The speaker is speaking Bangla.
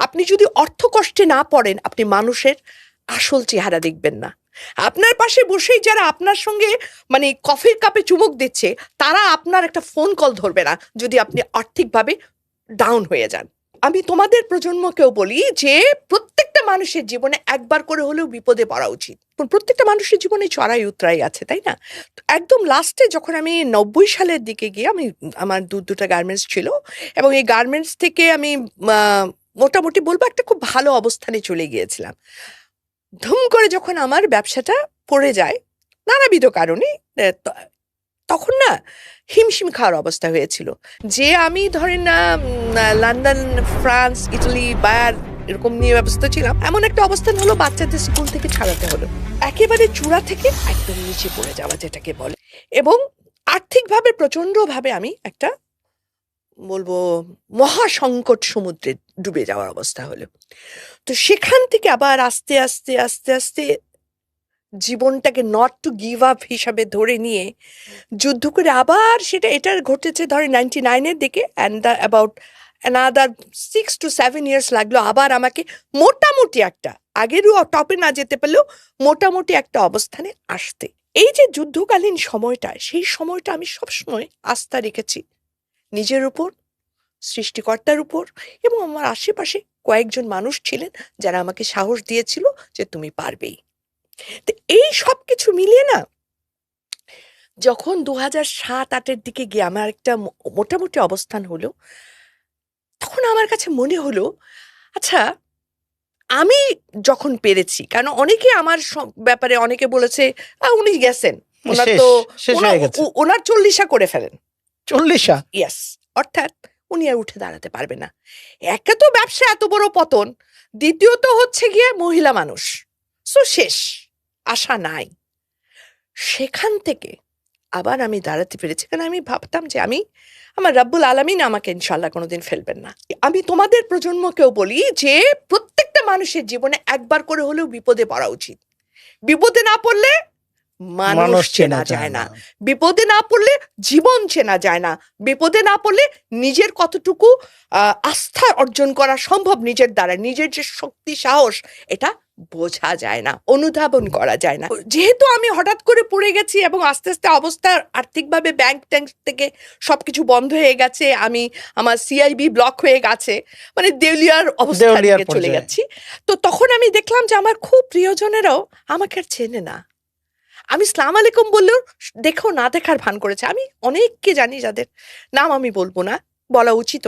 আপনি যদি অর্থ কষ্টে না পড়েন, আপনি মানুষের আসল চেহারা দেখবেন না। আপনার পাশে বসেই যারা আপনার সঙ্গে মানে কফির কাপে চুমুক দিচ্ছে, তারা আপনার একটা ফোন কল ধরবে না যদি আপনি আর্থিকভাবে ডাউন হয়ে যান। আমি তোমাদের প্রজন্মকেও বলি যে প্রত্যেকটা মানুষের জীবনে একবার করে হলেও বিপদে পড়া উচিত। প্রত্যেকটা মানুষের জীবনে চড়াই উতরাই আছে, তাই না? তো একদম লাস্টে যখন আমি 90 সালের দিকে গিয়ে আমার দুটা গার্মেন্টস ছিল, এবং এই গার্মেন্টস থেকে আমি মোটামুটি বলবো একটা খুব ভালো অবস্থানে চলে গিয়েছিলাম। ধুম করে যখন আমার ব্যবসাটা পড়ে যায় নানাবিধ কারণে, তখন না হিমশিম খাওয়ার অবস্থা হয়েছিল। যে আমি ধরেন না লন্ডন, ফ্রান্স, ইটালি, বায়ার এরকম নিয়ে ব্যবস্থা ছিলাম, এমন একটা অবস্থান হলো বাচ্চাদের স্কুল থেকে ছাড়াতে হলো, একেবারে চূড়া থেকে একদম নিচে পড়ে যাওয়া যেটাকে বলে। এবং আর্থিকভাবে প্রচন্ডভাবে আমি একটা বলবো মহাসংকট সমুদ্রে ডুবে যাওয়ার অবস্থা হলো। তো সেখান থেকে আবার আস্তে আস্তে আস্তে আস্তে জীবনটাকে নট টু গিভ আপ হিসাবে ধরে নিয়ে যুদ্ধ করে আবার এটা ঘটেছে ধরে 99-এর দিকে, and about another 6 to 7 years লাগলো আবার আমাকে মোটামুটি একটা, আগেরও টপে না যেতে পারলেও মোটামুটি একটা অবস্থানে আসতে। এই যে যুদ্ধকালীন সময়টা, সেই সময়টা আমি সবসময় আস্থা রেখেছি নিজের উপর, সৃষ্টিকর্তার উপর, এবং আমার আশেপাশে কয়েকজন মানুষ ছিলেন যারা আমাকে সাহস দিয়েছিল যে তুমি পারবেই। তো এই সব কিছু মিলিয়ে না, যখন 2007-08-এর দিকে গিয়ে আমার একটা মোটামুটি অবস্থান হলো, তখন আমার কাছে মনে হলো আচ্ছা আমি যখন পেরেছি, কারণ অনেকে আমার ব্যাপারে অনেকে বলেছে উনি গেছেন, ওনার তো শেষ হয়ে গেছে, ওনার 40 করে ফেলেন। 40? ইয়েস, অর্থাৎ উনি আর উঠে দাঁড়াতে পারবে না। একে তো ব্যবসা এত বড় পতন, দ্বিতীয়ত হচ্ছে গিয়ে মহিলা মানুষ, সো শেষ, আশা নাই। সেখান থেকে আবার আমি দাঁড়াতে পেরেছি, কারণ আমি ভাবতাম যে আমার রাব্বুল আলামিন আমাকে ইনশাল্লাহ কোনোদিন ফেলবেন না। আমি তোমাদের প্রজন্মকেও বলি যে প্রত্যেকটা মানুষের জীবনে একবার করে হলেও বিপদে পড়া উচিত। বিপদে না পড়লে মানুষ চেনা যায় না, বিপদে না পড়লে জীবন চেনা যায় না, বিপদে না পড়লে নিজের কতটুকু আস্থা অর্জন করা সম্ভব নিজের দ্বারা, নিজের যে শক্তি সাহস এটা বোঝা যায় না, অনুধাবন করা যায় না। যেহেতু আমি হঠাৎ করে পড়ে গেছি এবং আস্তে আস্তে অবস্থা আর্থিকভাবে ব্যাংক ট্যাঙ্ক থেকে সবকিছু বন্ধ হয়ে গেছে, আমার সিআইবি ব্লক হয়ে গেছে, মানে দেউলিয়ার অবস্থায় চলে যাচ্ছি। তো তখন আমি দেখলাম যে আমার খুব প্রিয়জনেরাও আমাকে আর চেনে না। আমি সালাম আলাইকুম বললেও দেখো না দেখার ভান করেছে। আমি অনেককে জানি যাদের নাম আমি বলবো না, বলা উচিত